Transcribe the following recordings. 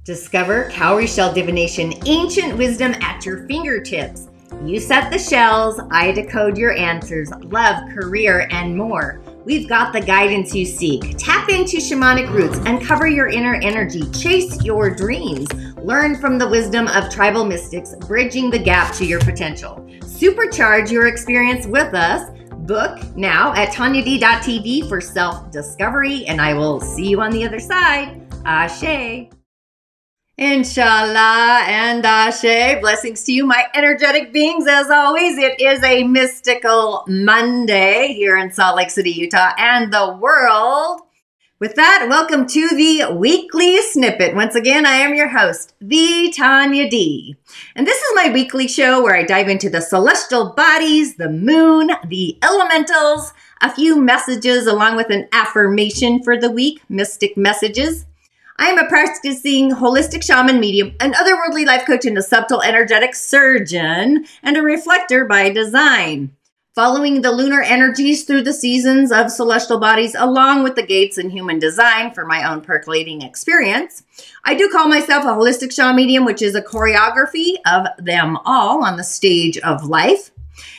Discover cowrie shell divination, ancient wisdom at your fingertips. You set the shells, I decode your answers, love, career, and more. We've got the guidance you seek. Tap into shamanic roots, uncover your inner energy, chase your dreams, learn from the wisdom of tribal mystics, bridging the gap to your potential. Supercharge your experience with us. Book now at tonyad.tv for self-discovery, and I will see you on the other side. Ashe. Inshallah and Ashe. Blessings to you, my energetic beings. As always, it is a mystical Monday here in Salt Lake City, Utah, and the world. With that, welcome to the weekly snippet. Once again, I am your host, the Tonya D. And this is my weekly show where I dive into the celestial bodies, the moon, the elementals, a few messages along with an affirmation for the week, mystic messages. I am a practicing holistic shaman medium, an otherworldly life coach, and a subtle energetic surgeon, and a reflector by design. Following the lunar energies through the seasons of celestial bodies, along with the gates in human design for my own percolating experience, I do call myself a holistic shaman medium, which is a choreography of them all on the stage of life.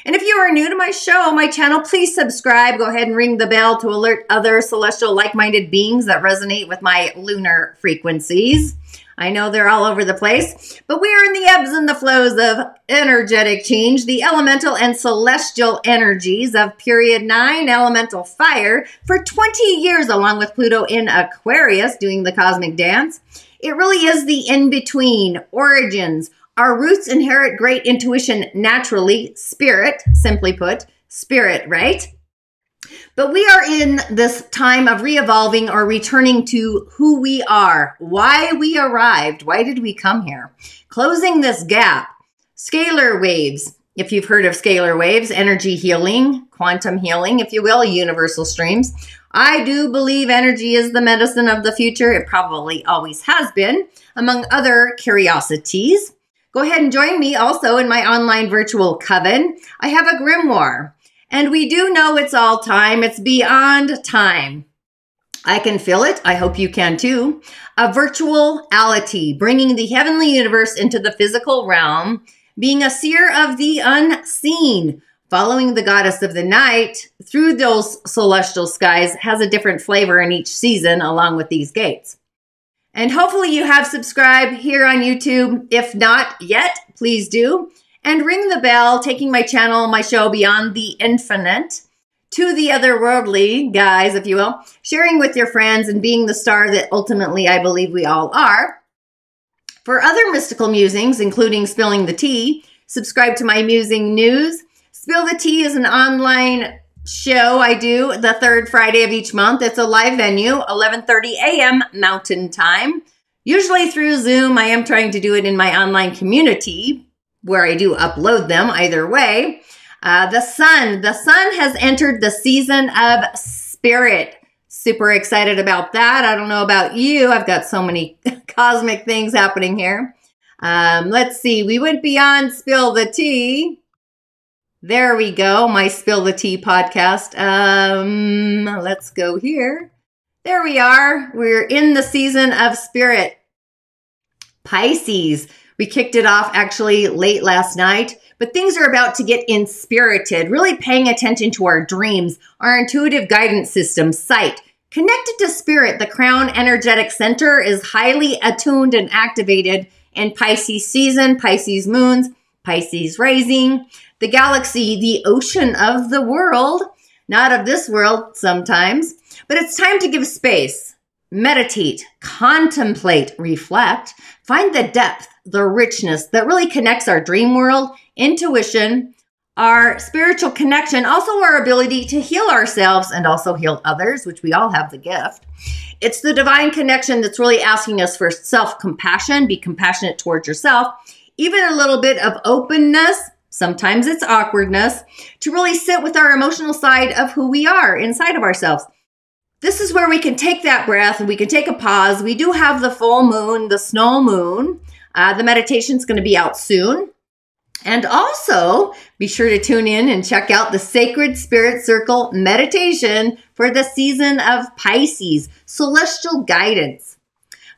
And if you are new to my show, my channel, please subscribe. Go ahead and ring the bell to alert other celestial like-minded beings that resonate with my lunar frequencies. I know they're all over the place, but we are in the ebbs and the flows of energetic change, the elemental and celestial energies of period 9, elemental fire, for 20 years, along with Pluto in Aquarius doing the cosmic dance. It really is the in-between, origins. Our roots inherit great intuition naturally, spirit, simply put, spirit, right? But we are in this time of re-evolving or returning to who we are, why we arrived, why did we come here? Closing this gap, scalar waves, if you've heard of scalar waves, energy healing, quantum healing, if you will, universal streams. I do believe energy is the medicine of the future. It probably always has been, among other curiosities. Go ahead and join me also in my online virtual coven. I have a grimoire, and we do know it's all time. It's beyond time. I can feel it. I hope you can too. A virtuality, bringing the heavenly universe into the physical realm, being a seer of the unseen, following the goddess of the night through those celestial skies has a different flavor in each season along with these gates. And hopefully you have subscribed here on YouTube. If not yet, please do. And ring the bell, taking my channel, my show Beyond the Infinite to the otherworldly guys, if you will, sharing with your friends and being the star that ultimately I believe we all are. For other mystical musings, including Spilling the Tea, subscribe to my Musing News. Spill the Tea is an online show I do the third Friday of each month. It's a live venue, 11:30 a.m. Mountain Time, usually through Zoom. I am trying to do it in my online community where I do upload them either way. The sun has entered the season of spirit. Super excited about that. I don't know about you. I've got so many cosmic things happening here. Let's see. We went beyond Spill the Tea. There we go, my Spill the Tea podcast. Let's go here. There we are. We're in the season of spirit. Pisces. We kicked it off actually late last night, but things are about to get inspirited, really paying attention to our dreams, our intuitive guidance system, sight. Connected to spirit, the crown energetic center is highly attuned and activated in Pisces season, Pisces moons, Pisces rising. The galaxy, the ocean of the world, not of this world sometimes, but it's time to give space, meditate, contemplate, reflect, find the depth, the richness that really connects our dream world, intuition, our spiritual connection, also our ability to heal ourselves and also heal others, which we all have the gift. It's the divine connection that's really asking us for self-compassion, be compassionate towards yourself, even a little bit of openness. Sometimes it's awkwardness, to really sit with our emotional side of who we are inside of ourselves. This is where we can take that breath and we can take a pause. We do have the full moon, the snow moon. The meditation is going to be out soon. And also be sure to tune in and check out the Sacred Spirit Circle meditation for the season of Pisces, celestial guidance.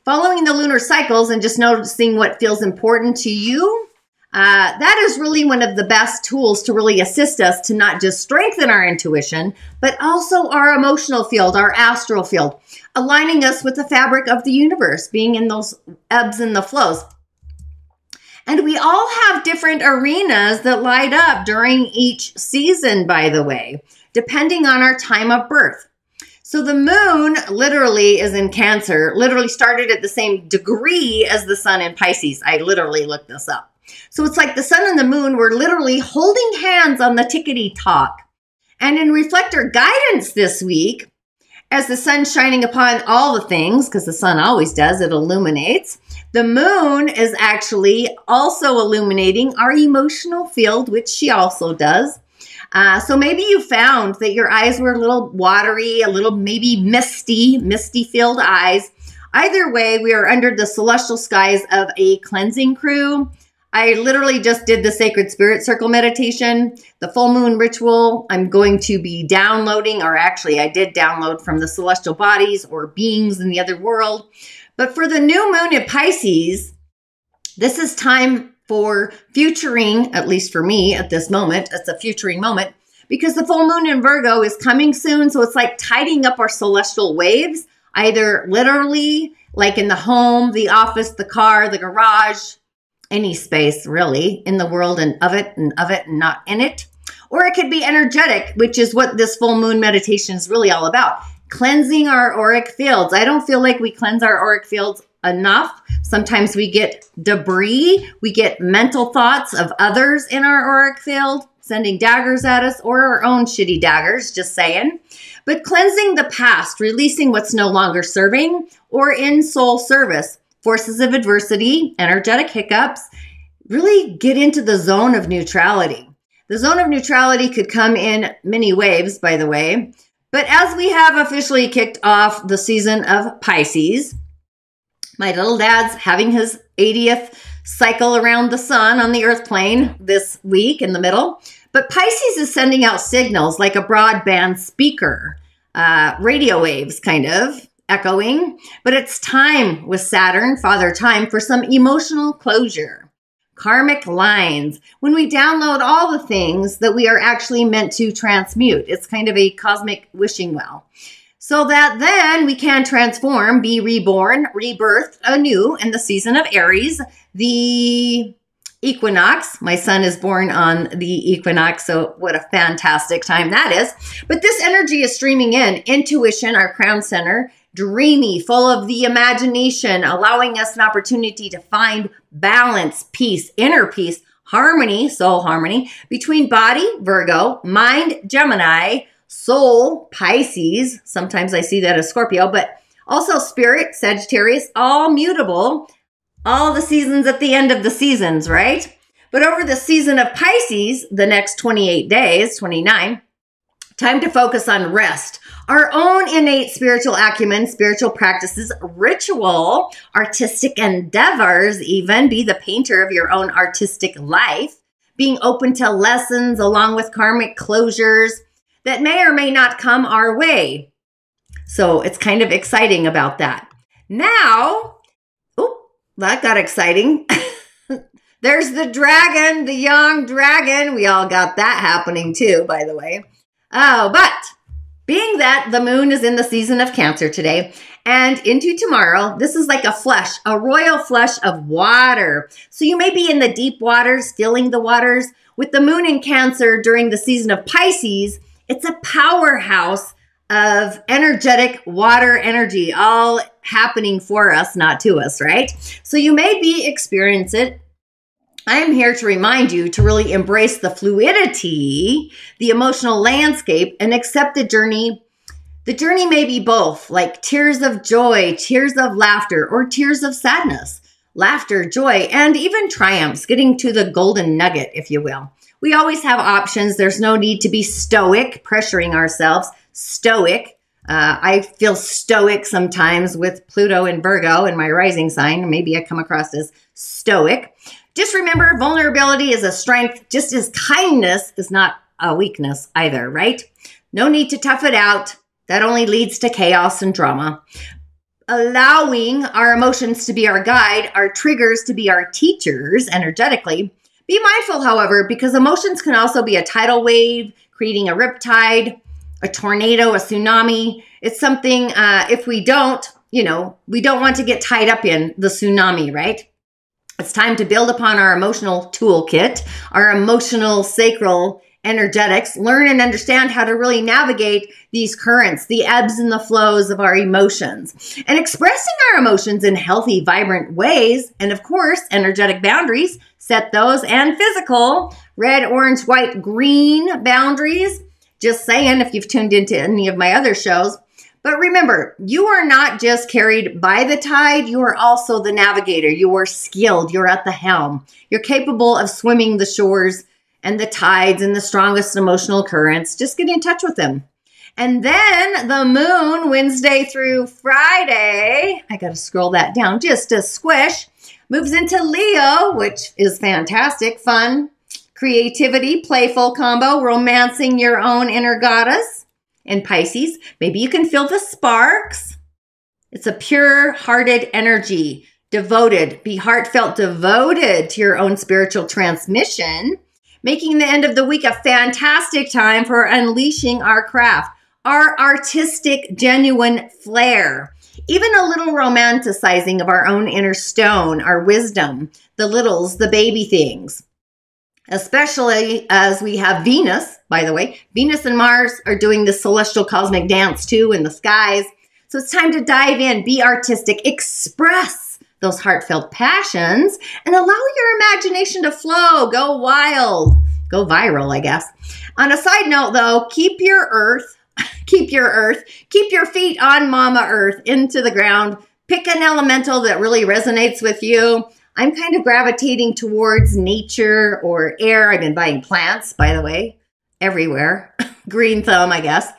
following the lunar cycles and just noticing what feels important to you, that is really one of the best tools to really assist us to not just strengthen our intuition, but also our emotional field, our astral field, aligning us with the fabric of the universe, being in those ebbs and the flows. And we all have different arenas that light up during each season, by the way, depending on our time of birth. So the moon literally is in Cancer, literally started at the same degree as the sun in Pisces. I literally looked this up. So it's like the sun and the moon were literally holding hands on the tickety talk. And in reflector guidance this week, as the sun's shining upon all the things, because the sun always does, it illuminates, the moon is actually also illuminating our emotional field, which she also does. So maybe you found that your eyes were a little watery, a little maybe misty filled eyes. Either way, we are under the celestial skies of a cleansing crew. I literally just did the Sacred Spirit Circle meditation, the full moon ritual. I'm going to be downloading, or actually I did download from the celestial bodies or beings in the other world. But for the new moon in Pisces, this is time for futuring, at least for me at this moment, it's a futuring moment, because the full moon in Virgo is coming soon. So it's like tidying up our celestial waves, either literally like in the home, the office, the car, the garage, any space really in the world and of it and not in it. Or it could be energetic, which is what this full moon meditation is really all about. Cleansing our auric fields. I don't feel like we cleanse our auric fields enough. Sometimes we get debris, we get mental thoughts of others in our auric field, sending daggers at us, or our own shitty daggers, just saying. But cleansing the past, releasing what's no longer serving or in soul service, forces of adversity, energetic hiccups, really get into the zone of neutrality. The zone of neutrality could come in many waves, by the way. But as we have officially kicked off the season of Pisces, my little dad's having his 80th cycle around the sun on the earth plane this week in the middle. But Pisces is sending out signals like a broadband speaker, radio waves kind of echoing. But it's time with Saturn, Father Time, for some emotional closure. Karmic lines, when we download all the things that we are actually meant to transmute. It's kind of a cosmic wishing well. So that then we can transform, be reborn, rebirthed anew in the season of Aries, the equinox. My son is born on the equinox, so what a fantastic time that is. But this energy is streaming in. Intuition, our crown center, dreamy, full of the imagination, allowing us an opportunity to find balance, peace, inner peace, harmony, soul harmony, between body, Virgo, mind, Gemini, soul, Pisces. Sometimes I see that as Scorpio, but also spirit, Sagittarius, all mutable, all the seasons at the end of the seasons, right? But over the season of Pisces, the next 28 days, 29, time to focus on rest. Our own innate spiritual acumen, spiritual practices, ritual, artistic endeavors, even be the painter of your own artistic life, being open to lessons along with karmic closures that may or may not come our way. So it's kind of exciting about that. Now, that got exciting. There's the dragon, the young dragon. We all got that happening too, by the way. Oh, but being that the moon is in the season of Cancer today and into tomorrow, this is like a flush, a royal flush of water. So you may be in the deep waters, feeling the waters. With the moon in Cancer during the season of Pisces, it's a powerhouse of energetic water energy, all happening for us, not to us, right? So you may be experiencing it. I am here to remind you to really embrace the fluidity, the emotional landscape, and accept the journey. The journey may be both, like tears of joy, tears of laughter, or tears of sadness. Laughter, joy, and even triumphs, getting to the golden nugget, if you will. We always have options. There's no need to be stoic, pressuring ourselves. Stoic. I feel stoic sometimes with Pluto and Virgo in my rising sign. Maybe I come across as stoic. Just remember, vulnerability is a strength, just as kindness is not a weakness either, right? No need to tough it out. That only leads to chaos and drama. allowing our emotions to be our guide, our triggers to be our teachers energetically. Be mindful, however, because emotions can also be a tidal wave, creating a riptide, a tornado, a tsunami. It's something, if we don't, we don't want to get tied up in the tsunami, right? It's time to build upon our emotional toolkit, our emotional sacral energetics, learn and understand how to really navigate these currents, the ebbs and the flows of our emotions, and expressing our emotions in healthy, vibrant ways. And of course, energetic boundaries, set those, and physical, red, orange, white, green boundaries. Just saying, if you've tuned into any of my other shows. But remember, you are not just carried by the tide, you are also the navigator. You are skilled, you're at the helm. You're capable of swimming the shores and the tides and the strongest emotional currents. Just get in touch with them. And then the moon, Wednesday through Friday, I got to scroll that down just a squish, moves into Leo, which is fantastic, fun, creativity, playful combo, romancing your own inner goddess. In Pisces, maybe you can feel the sparks. It's a pure-hearted energy, devoted, be heartfelt, devoted to your own spiritual transmission, making the end of the week a fantastic time for unleashing our craft, our artistic, genuine flair, even a little romanticizing of our own inner stone, our wisdom, the littles, the baby things. Especially as we have Venus, by the way. Venus and Mars are doing the celestial cosmic dance too in the skies. So it's time to dive in, be artistic, express those heartfelt passions, and allow your imagination to flow, go wild, go viral, I guess. On a side note though, keep your feet on Mama Earth into the ground. Pick an elemental that really resonates with you. I'm kind of gravitating towards nature or air. I've been buying plants, by the way, everywhere. Green thumb, I guess.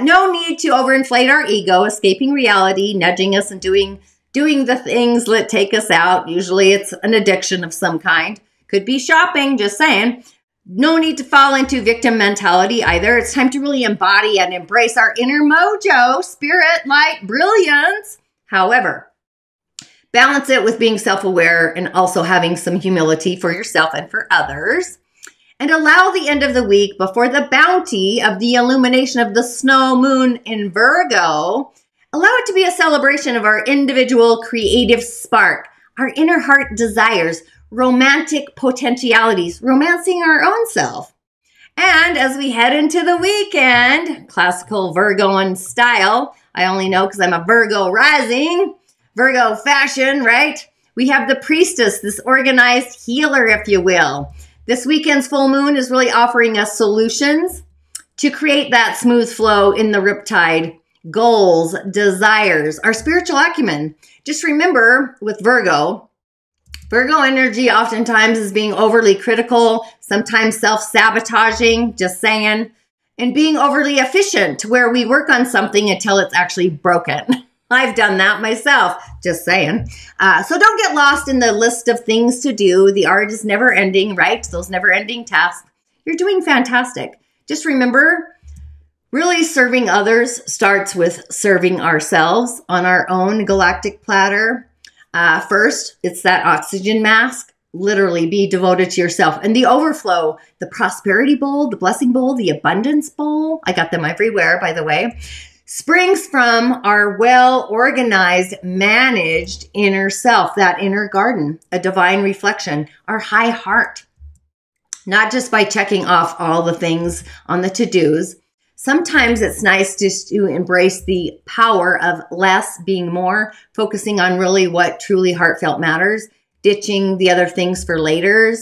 No need to overinflate our ego, escaping reality, nudging us and doing the things that take us out. Usually it's an addiction of some kind. Could be shopping, just saying. No need to fall into victim mentality either. It's time to really embody and embrace our inner mojo, spirit, light, brilliance. However, balance it with being self-aware and also having some humility for yourself and for others. And allow the end of the week before the bounty of the illumination of the snow moon in Virgo. Allow it to be a celebration of our individual creative spark, our inner heart desires, romantic potentialities, romancing our own self. And as we head into the weekend, classical Virgoan style, I only know because I'm a Virgo rising, Virgo fashion, right? We have the priestess, this organized healer, if you will. This weekend's full moon is really offering us solutions to create that smooth flow in the riptide, goals, desires, our spiritual acumen. Just remember with Virgo energy oftentimes is being overly critical, sometimes self-sabotaging, just saying, and being overly efficient to where we work on something until it's actually broken. I've done that myself, just saying. So don't get lost in the list of things to do. The art is never ending, right? Those never ending tasks. You're doing fantastic. Just remember, really serving others starts with serving ourselves on our own galactic platter. First, it's that oxygen mask. Literally be devoted to yourself. And the overflow, the prosperity bowl, the blessing bowl, the abundance bowl. I got them everywhere, by the way. Springs from our well-organized, managed inner self, that inner garden, a divine reflection, our high heart. Not just by checking off all the things on the to-dos. Sometimes it's nice just to embrace the power of less being more, focusing on really what truly heartfelt matters, ditching the other things for laters.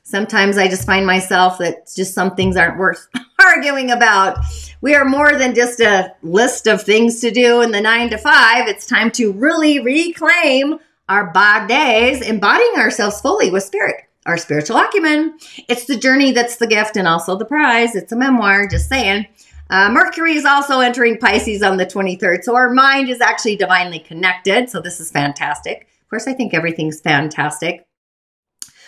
Sometimes I just find myself that just some things aren't worth arguing about. We are more than just a list of things to do in the 9 to 5. It's time to really reclaim our bodies, embodying ourselves fully with spirit, our spiritual acumen. It's the journey that's the gift and also the prize. It's a memoir, just saying. Mercury is also entering Pisces on the 23rd. So our mind is actually divinely connected. So this is fantastic. Of course, I think everything's fantastic.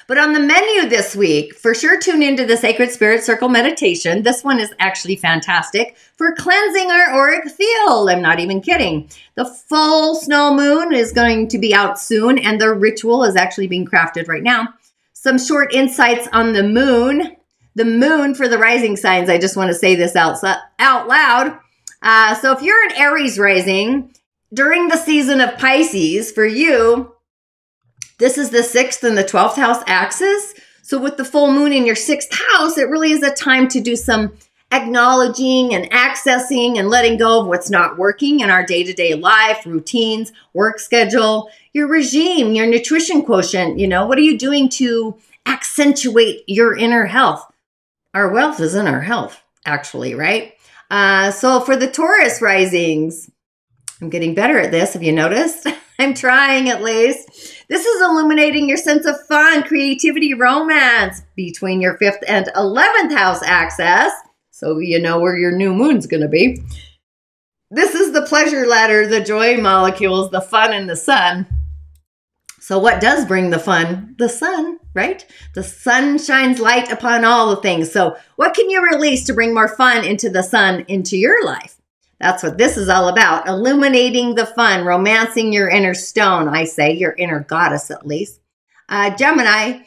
But on the menu this week, for sure tune into the Sacred Spirit Circle meditation. This one is actually fantastic for cleansing our auric field. I'm not even kidding. The full snow moon is going to be out soon, and the ritual is actually being crafted right now. Some short insights on the moon. The moon for the rising signs. I just want to say this out loud. So if you're an Aries rising, during the season of Pisces, for you, this is the 6th and the 12th house axis. So with the full moon in your 6th house, it really is a time to do some acknowledging and accessing and letting go of what's not working in our day-to-day life, routines, work schedule, your regime, your nutrition quotient. You know, what are you doing to accentuate your inner health? Our wealth is in our health, actually, right? So for the Taurus risings, I'm getting better at this. Have you noticed? I'm trying at least. This is illuminating your sense of fun, creativity, romance between your 5th and 11th house axis. So you know where your new moon's going to be. This is the pleasure ladder, the joy molecules, the fun, and the sun. So what does bring the fun? The sun, right? The sun shines light upon all the things. So what can you release to bring more fun into the sun, into your life? That's what this is all about. Illuminating the fun, romancing your inner stone, I say, your inner goddess at least. Gemini,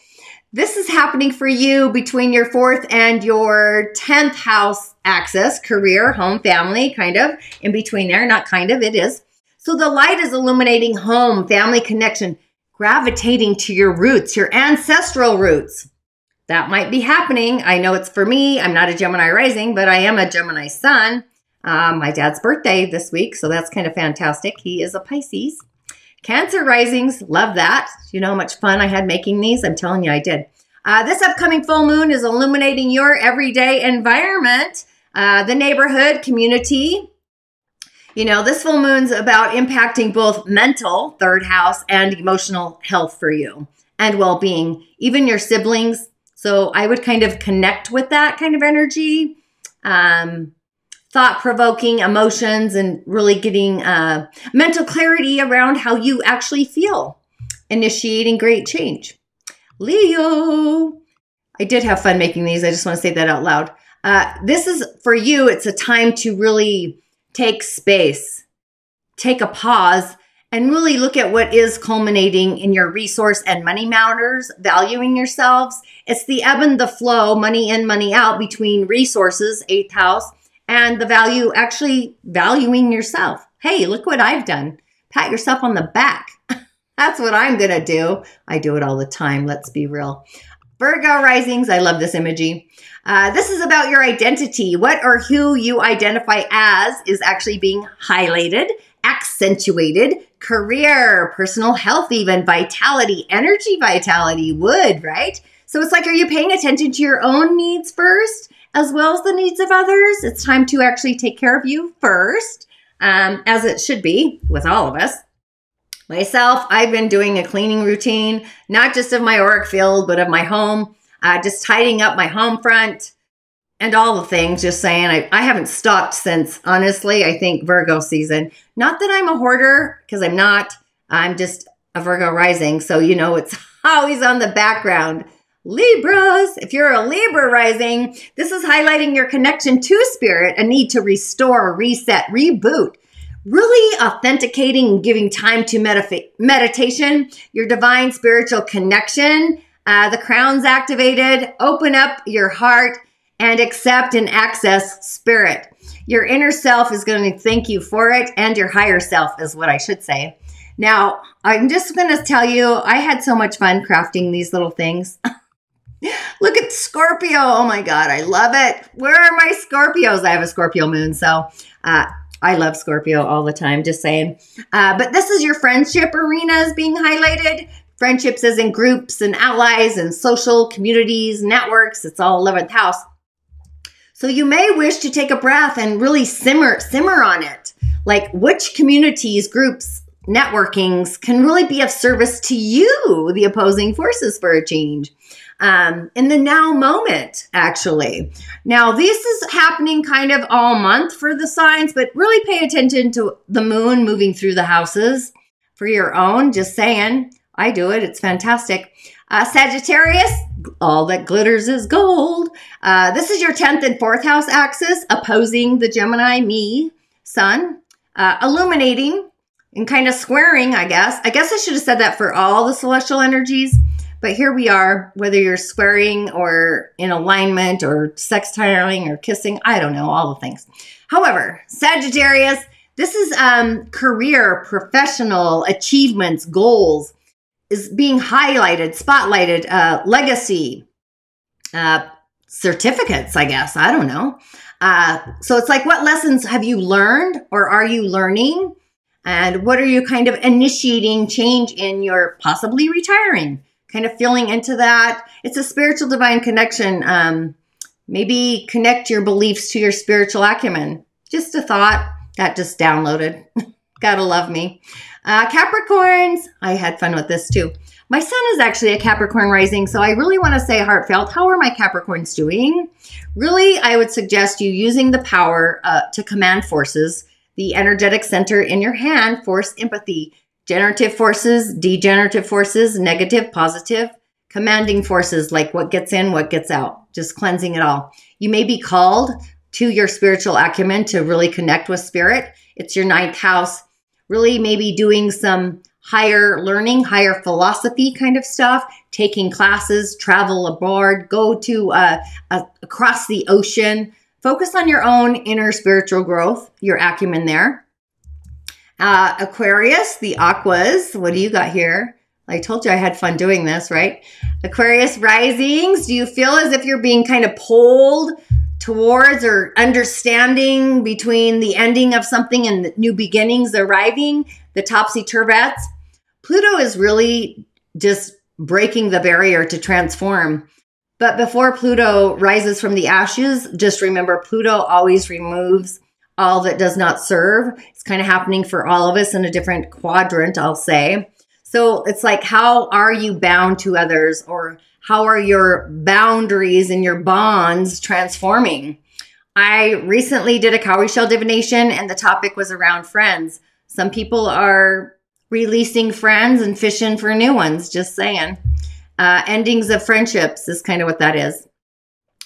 this is happening for you between your 4th and your 10th house axis, career, home, family, kind of. In between there, not kind of, it is. So the light is illuminating home, family connection, gravitating to your roots, your ancestral roots. That might be happening. I know it's for me. I'm not a Gemini rising, but I am a Gemini sun. My dad's birthday this week, so that's kind of fantastic. He is a Pisces. Cancer risings, love that. You know how much fun I had making these? I'm telling you, I did. This upcoming full moon is illuminating your everyday environment, the neighborhood, community. You know, this full moon's about impacting both mental, 3rd house, and emotional health for you and well-being, even your siblings. So I would kind of connect with that kind of energy. Thought-provoking emotions and really getting mental clarity around how you actually feel, initiating great change. Leo, I did have fun making these. I just want to say that out loud. This is for you. It's a time to really take space, take a pause, and really look at what is culminating in your resource and money matters, valuing yourselves. It's the ebb and the flow, money in, money out between resources, 8th house, and the value, actually valuing yourself. Hey, look what I've done. Pat yourself on the back. That's what I'm going to do. I do it all the time. Let's be real. Virgo risings. I love this imagery. This is about your identity. What or who you identify as is actually being highlighted, accentuated. Career, personal health, even vitality, energy vitality, wood, right? So it's like, are you paying attention to your own needs first, as well as the needs of others? It's time to actually take care of you first, as it should be with all of us. Myself, I've been doing a cleaning routine, not just of my auric field, but of my home, just tidying up my home front and all the things, just saying. I haven't stopped since, honestly, I think Virgo season. Not that I'm a hoarder, because I'm not. I'm just a Virgo rising, so you know it's always on the background. Libras, if you're a Libra rising, this is highlighting your connection to spirit, a need to restore, reset, reboot, really authenticating and giving time to meditation, your divine spiritual connection. The crown's activated. Open up your heart and accept and access spirit. Your inner self is going to thank you for it, and your higher self is what I should say. Now, I'm just going to tell you, I had so much fun crafting these little things. Look at Scorpio. Oh my God, I love it. Where are my Scorpios? I have a Scorpio moon, so I love Scorpio all the time, just saying. But this is your friendship arenas being highlighted. Friendships as in groups and allies and social communities, networks. It's all 11th house. So you may wish to take a breath and really simmer on it. Like, which communities, groups, networkings can really be of service to you, the opposing forces for a change. In the now moment, actually. Now, this is happening kind of all month for the signs, but really pay attention to the moon moving through the houses for your own, just saying. I do it. It's fantastic. Sagittarius, all that glitters is gold. This is your 10th and 4th house axis opposing the Gemini, me, sun, illuminating and kind of squaring, I guess. I guess I should have said that for all the celestial energies, but here we are, whether you're squaring or in alignment or sextiling or kissing, I don't know, all the things. However, Sagittarius, this is career, professional achievements, goals, is being highlighted, spotlighted, legacy, certificates, I guess. I don't know. So it's like, what lessons have you learned or are you learning? And what are you kind of initiating change in your possibly retiring? Kind of feeling into that. It's a spiritual divine connection. Maybe connect your beliefs to your spiritual acumen. Just a thought that just downloaded. Gotta love me. Capricorns, I had fun with this too. My sun is actually a Capricorn rising, so I really want to say heartfelt, how are my Capricorns doing? Really, I would suggest you using the power to command forces, the energetic center in your hand, force empathy, generative forces, degenerative forces, negative, positive, commanding forces like what gets in, what gets out, just cleansing it all. You may be called to your spiritual acumen to really connect with spirit. It's your 9th house. Really maybe doing some higher learning, higher philosophy kind of stuff, taking classes, travel abroad, go to across the ocean. Focus on your own inner spiritual growth, your acumen there. Aquarius, the aquas. What do you got here? I told you I had fun doing this, right? Aquarius risings. Do you feel as if you're being kind of pulled towards or understanding between the ending of something and the new beginnings arriving, the topsy-turvettes? Pluto is really just breaking the barrier to transform. But before Pluto rises from the ashes, just remember Pluto always removes all that does not serve. It's kind of happening for all of us in a different quadrant, I'll say. So it's like, how are you bound to others, or how are your boundaries and your bonds transforming? I recently did a cowrie shell divination and the topic was around friends. Some people are releasing friends and fishing for new ones, just saying. Endings of friendships is kind of what that is.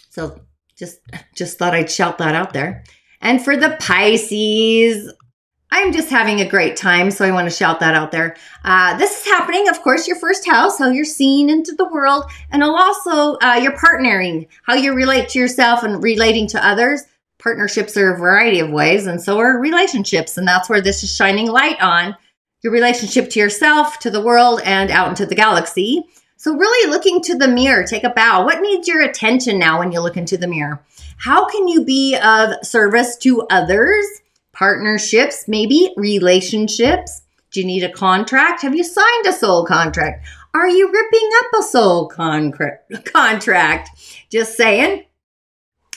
So just thought I'd shout that out there. And for the Pisces, I'm just having a great time, so I want to shout that out there. This is happening, of course, your 1st house, how you're seen into the world, and also your partnering, how you relate to yourself and relating to others. Partnerships are a variety of ways, and so are relationships, and that's where this is shining light on your relationship to yourself, to the world, and out into the galaxy. So really looking to the mirror, take a bow. What needs your attention now when you look into the mirror? How can you be of service to others? Partnerships, maybe relationships. Do you need a contract? Have you signed a soul contract? Are you ripping up a soul contract? Just saying.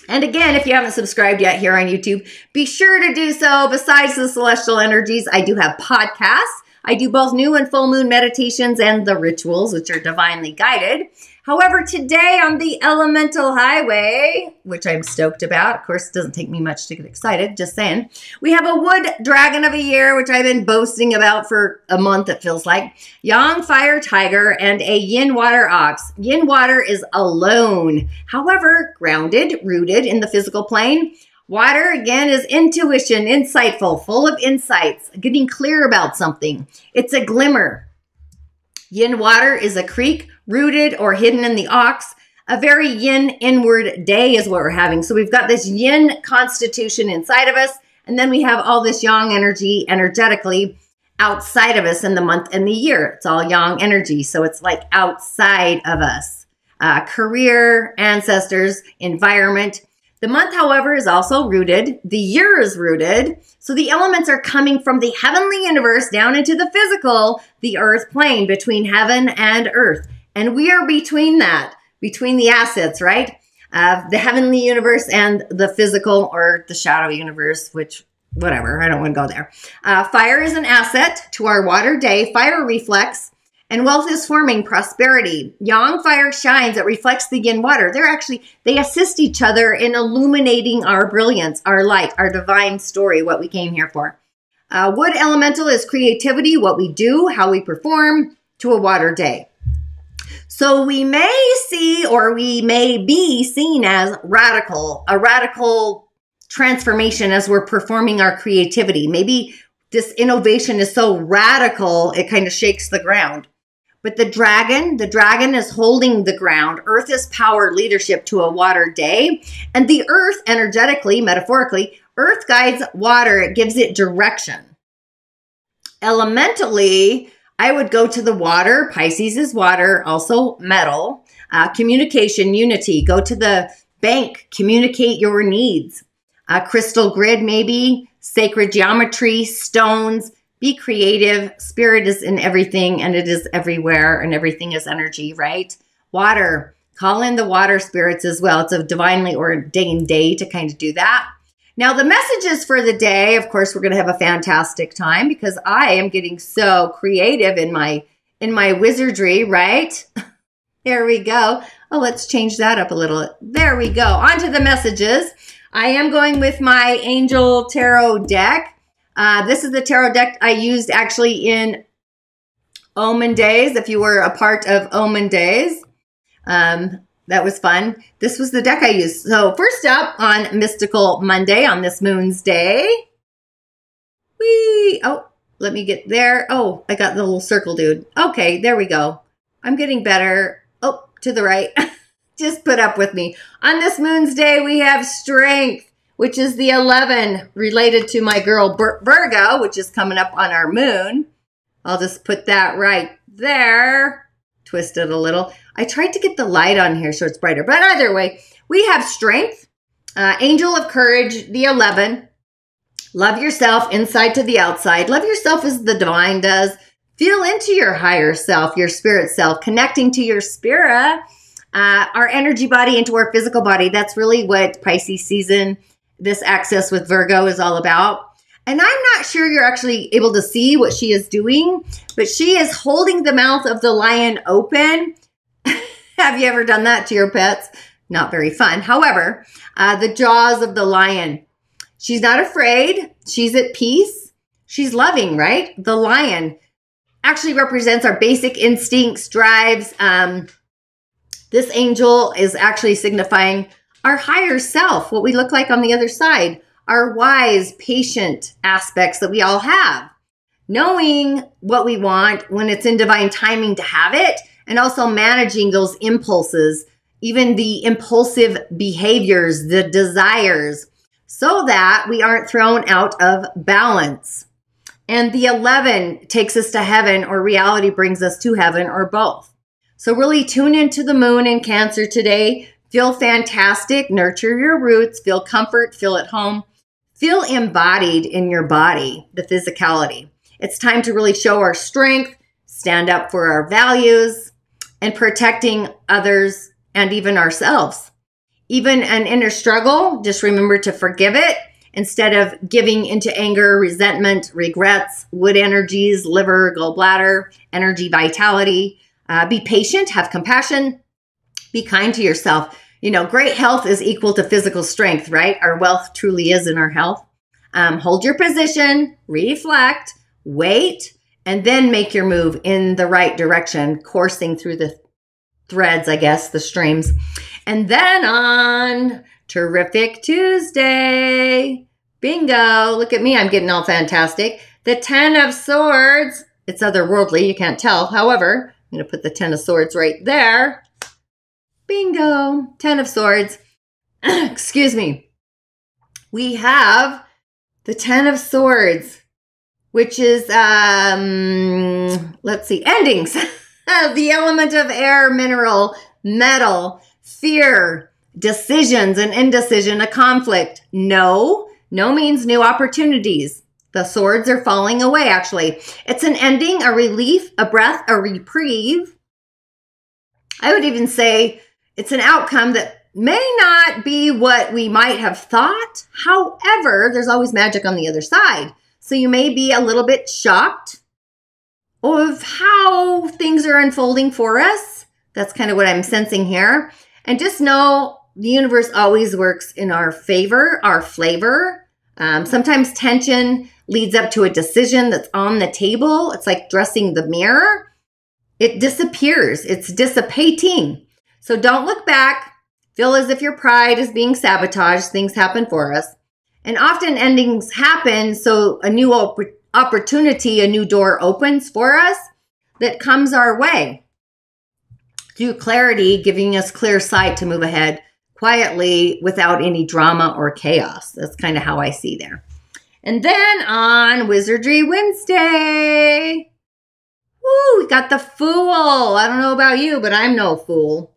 And again, if you haven't subscribed yet here on YouTube, be sure to do so. Besides the celestial energies, I do have podcasts. I do both new and full moon meditations and the rituals, which are divinely guided. However, today on the elemental highway, which I'm stoked about, of course, it doesn't take me much to get excited, just saying, we have a wood dragon of a year, which I've been boasting about for a month, it feels like, yang fire tiger, and a yin water ox. Yin water is alone, however, grounded, rooted in the physical plane. Water, again, is intuition, insightful, full of insights, getting clear about something. It's a glimmer. Yin water is a creek, rooted or hidden in the ox. A very yin inward day is what we're having. So we've got this yin constitution inside of us, and then we have all this yang energy energetically outside of us in the month and the year. It's all yang energy, so it's like outside of us. Career, ancestors, environment. The month, however, is also rooted. The year is rooted. So the elements are coming from the heavenly universe down into the physical, the earth plane, between heaven and earth. And we are between that, between the assets, right? The heavenly universe and the physical or the shadow universe, which, whatever, I don't want to go there. Fire is an asset to our water day. Fire reflects. And wealth is forming, prosperity. Yang fire shines, it reflects the yin water. They assist each other in illuminating our brilliance, our light, our divine story, what we came here for. Wood elemental is creativity, what we do, how we perform. to a water day. So we may see, or we may be seen as a radical transformation as we're performing our creativity. Maybe this innovation is so radical, it kind of shakes the ground. But the dragon is holding the ground. Earth is power leadership to a water day. And the earth, energetically, metaphorically, earth guides water. It gives it direction. Elementally, I would go to the water. Pisces is water, also metal. Communication, unity. Go to the bank. Communicate your needs. Crystal grid, maybe. Sacred geometry, stones. Be creative. Spirit is in everything, and it is everywhere, and everything is energy, right? Water. Call in the water spirits as well. It's a divinely ordained day to kind of do that. Now, the messages for the day, of course, we're going to have a fantastic time because I am getting so creative in my wizardry, right? There we go. Oh, let's change that up a little. There we go. On to the messages. I am going with my Angel Tarot deck. This is the tarot deck I used actually in Omen Days, if you were a part of Omen Days. That was fun. This was the deck I used. So first up on Mystical Monday, on this moon's day. Oh, let me get there. Oh, I got the little circle dude. Okay, there we go. I'm getting better. Oh, to the right. Just put up with me. On this moon's day, we have Strength, which is the 11, related to my girl Virgo, which is coming up on our moon. I'll just put that right there. Twist it a little. I tried to get the light on here so it's brighter. But either way, we have Strength, Angel of Courage, the 11. Love yourself inside to the outside. Love yourself as the divine does. Feel into your higher self, your spirit self, connecting to your spirit, our energy body into our physical body. That's really what Pisces season, this access with Virgo, is all about. And I'm not sure you're actually able to see what she is doing, but she is holding the mouth of the lion open. Have you ever done that to your pets? Not very fun. However, the jaws of the lion. She's not afraid. She's at peace. She's loving, right? The lion actually represents our basic instincts, drives. This angel is actually signifying our higher self, what we look like on the other side, our wise, patient aspects that we all have. Knowing what we want when it's in divine timing to have it, and also managing those impulses, even the impulsive behaviors, the desires, so that we aren't thrown out of balance. And the 11 takes us to heaven, or reality brings us to heaven, or both. So really tune into the moon in Cancer today. Feel fantastic. Nurture your roots. Feel comfort. Feel at home. Feel embodied in your body, the physicality. It's time to really show our strength, stand up for our values, and protecting others and even ourselves. Even an inner struggle, just remember to forgive it instead of giving into anger, resentment, regrets, wood energies, liver, gallbladder, energy, vitality. Be patient, have compassion, be kind to yourself. You know, great health is equal to physical strength, right? Our wealth truly is in our health. Hold your position, reflect, wait, and then make your move in the right direction, coursing through the threads, I guess, the streams. And then on Terrific Tuesday, bingo, look at me, I'm getting all fantastic. The 10 of Swords, it's otherworldly, you can't tell. However, I'm going to put the 10 of Swords right there. Bingo, 10 of Swords. Excuse me. We have the 10 of Swords, which is, let's see, endings. The element of air, mineral, metal, fear, decisions, and indecision, a conflict. No means new opportunities. The swords are falling away, actually. It's an ending, a relief, a breath, a reprieve. I would even say it's an outcome that may not be what we might have thought. However, there's always magic on the other side. So you may be a little bit shocked of how things are unfolding for us. That's kind of what I'm sensing here. And just know the universe always works in our favor, our flavor. Sometimes tension leads up to a decision that's on the table. It's like dressing the mirror. it disappears. It's dissipating. So don't look back. Feel as if your pride is being sabotaged. Things happen for us. And often endings happen so a new opportunity, a new door opens for us that comes our way. Through clarity, giving us clear sight to move ahead quietly without any drama or chaos. That's kind of how I see there. And then on Wizardry Wednesday, woo, we got the Fool. I don't know about you, but I'm no fool.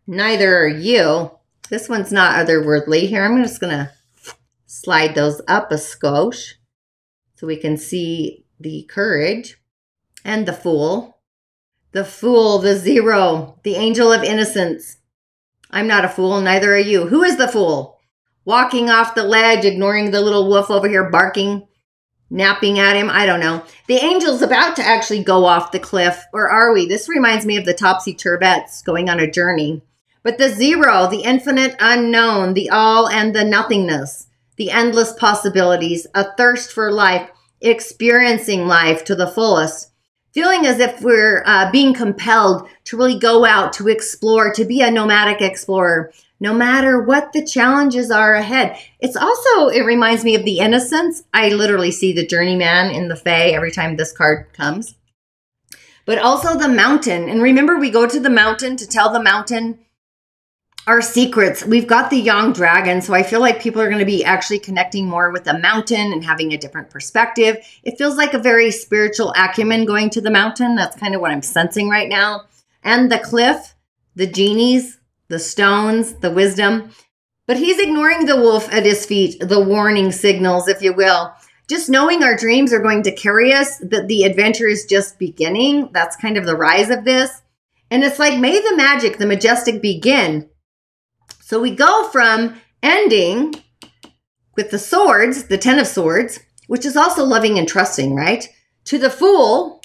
Neither are you. This one's not otherworldly. Here, I'm just going to slide those up a skosh so we can see the Courage and the Fool. The Fool, the Zero, the Angel of Innocence. I'm not a fool, neither are you. Who is the fool? Walking off the ledge, ignoring the little wolf over here barking, napping at him. I don't know. The angel's about to actually go off the cliff, or are we? This reminds me of the Topsy-Turvettes going on a journey. But the Zero, the infinite unknown, the all and the nothingness, the endless possibilities, a thirst for life, experiencing life to the fullest. Feeling as if we're being compelled to really go out, to explore, to be a nomadic explorer, no matter what the challenges are ahead. It's also, it reminds me of the Innocence. I literally see the Journeyman in the Fae every time this card comes. But also the Mountain. And remember, we go to the mountain to tell the mountain our secrets. We've got the Young Dragon, so I feel like people are going to be actually connecting more with the mountain and having a different perspective. It feels like a very spiritual acumen going to the mountain. That's kind of what I'm sensing right now. And the cliff, the genies, the stones, the wisdom. But he's ignoring the wolf at his feet, the warning signals, if you will. Just knowing our dreams are going to carry us, that the adventure is just beginning. That's kind of the rise of this. And it's like, may the magic, the majestic begin. So we go from ending with the swords, the 10 of Swords, which is also loving and trusting, right? To the Fool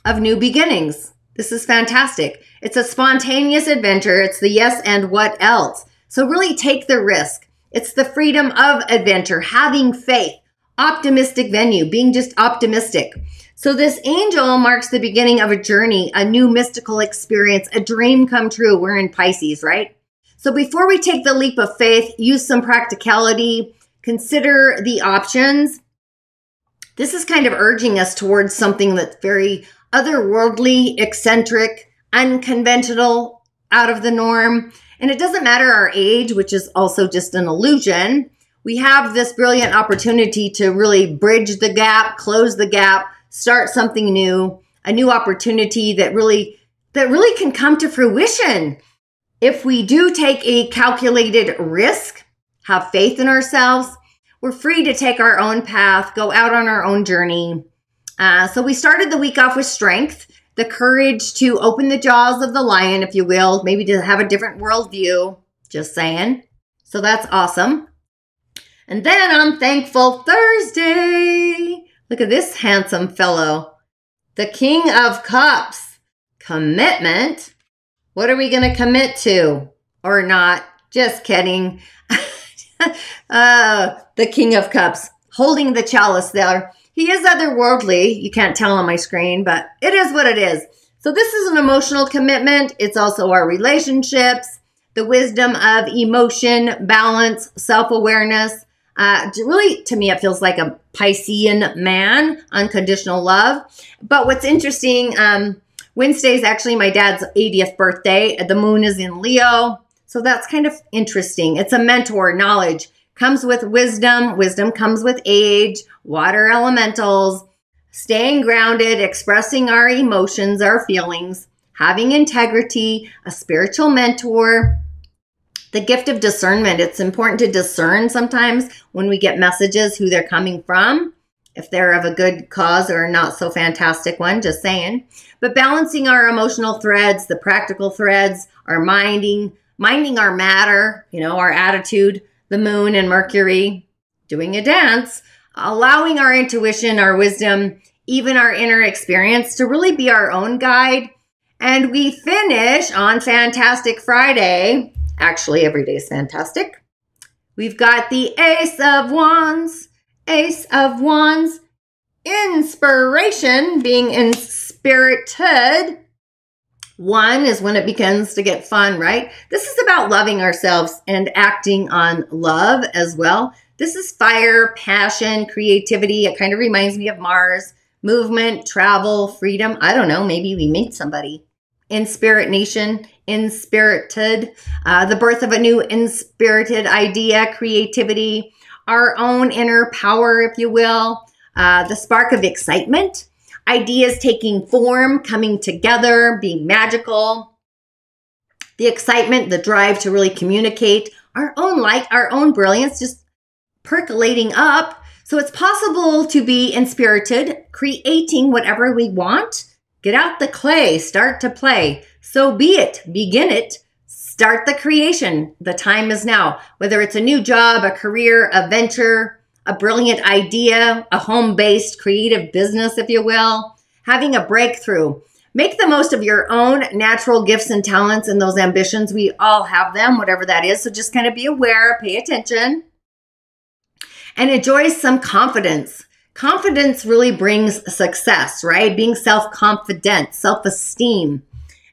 of new beginnings. This is fantastic. It's a spontaneous adventure. It's the yes and what else. So really take the risk. It's the freedom of adventure, having faith, optimistic venue, being just optimistic. So this angel marks the beginning of a journey, a new mystical experience, a dream come true. We're in Pisces, right? So before we take the leap of faith, use some practicality, consider the options. This is kind of urging us towards something that's very otherworldly, eccentric, unconventional, out of the norm. And it doesn't matter our age, which is also just an illusion. We have this brilliant opportunity to really bridge the gap, close the gap, start something new, a new opportunity that really can come to fruition. If we do take a calculated risk, have faith in ourselves, we're free to take our own path, go out on our own journey. So we started the week off with strength, the courage to open the jaws of the lion, if you will, maybe to have a different worldview, just saying. So that's awesome. And then on Thankful Thursday, look at this handsome fellow, the King of Cups, commitment. What are we going to commit to or not? Just kidding. The King of Cups, holding the chalice there. He is otherworldly. You can't tell on my screen, but it is what it is. So this is an emotional commitment. It's also our relationships, the wisdom of emotion, balance, self-awareness. Really, to me, it feels like a Piscean man, unconditional love. But what's interesting, Wednesday is actually my dad's 80th birthday. The moon is in Leo. So that's kind of interesting. It's a mentor. Knowledge comes with wisdom. Wisdom comes with age, water elementals, staying grounded, expressing our emotions, our feelings, having integrity, a spiritual mentor, the gift of discernment. It's important to discern sometimes when we get messages who they're coming from, if they're of a good cause or not so fantastic one, just saying. But balancing our emotional threads, the practical threads, our minding our matter, our attitude, the moon and Mercury, doing a dance, allowing our intuition, our wisdom, even our inner experience to really be our own guide. And we finish on Fantastic Friday. Actually, every day is fantastic. We've got the Ace of Wands. Ace of Wands. Inspiration, being inspirited. 1 is when it begins to get fun, right? This is about loving ourselves and acting on love as well. This is fire, passion, creativity. It kind of reminds me of Mars, movement, travel, freedom. I don't know, maybe we meet somebody. Inspirit nation, inspirited, the birth of a new inspirited idea, creativity, our own inner power, if you will, the spark of excitement, ideas taking form, coming together, being magical, the excitement, the drive to really communicate, our own light, our own brilliance, just percolating up. So it's possible to be inspirited, creating whatever we want. Get out the clay, start to play. So be it, begin it, start the creation. The time is now. Whether it's a new job, a career, a venture, a brilliant idea, a home-based creative business, if you will, having a breakthrough. Make the most of your own natural gifts and talents and those ambitions. We all have them, whatever that is. So just kind of be aware, pay attention, and enjoy some confidence. Confidence really brings success, right? Being self-confident, self-esteem.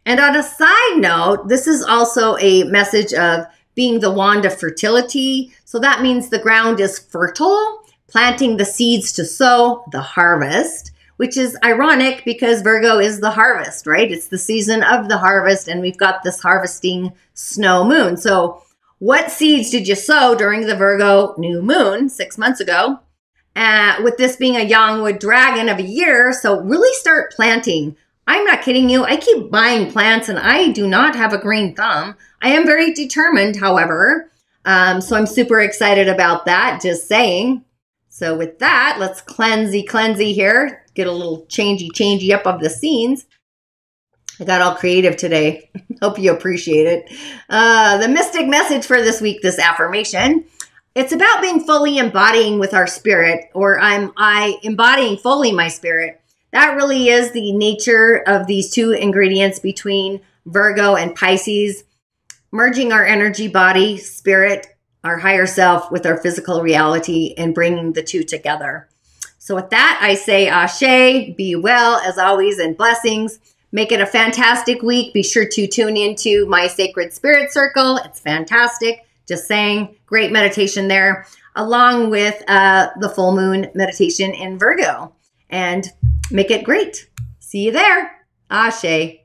And on a side note, this is also a message of being the wand of fertility. So that means the ground is fertile, planting the seeds to sow the harvest, which is ironic because Virgo is the harvest, right? It's the season of the harvest, and we've got this harvesting snow moon. So what seeds did you sow during the Virgo new moon 6 months ago? With this being a young wood dragon of a year, so really start planting. I'm not kidding you. I keep buying plants and I do not have a green thumb. I am very determined, however. So I'm super excited about that, just saying. So with that, let's cleansey here. Get a little changey up of the scenes. I got all creative today. Hope you appreciate it. The mystic message for this week, this affirmation. It's about being fully embodying with our spirit, or I embodying fully my spirit. That really is the nature of these two ingredients between Virgo and Pisces, merging our energy, body, spirit, our higher self with our physical reality and bringing the two together. So with that, I say Ashe, be well as always, and blessings. Make it a fantastic week. Be sure to tune into my Sacred Spirit Circle. It's fantastic. Just saying, great meditation there, along with the full moon meditation in Virgo. And make it great. See you there. Ashe.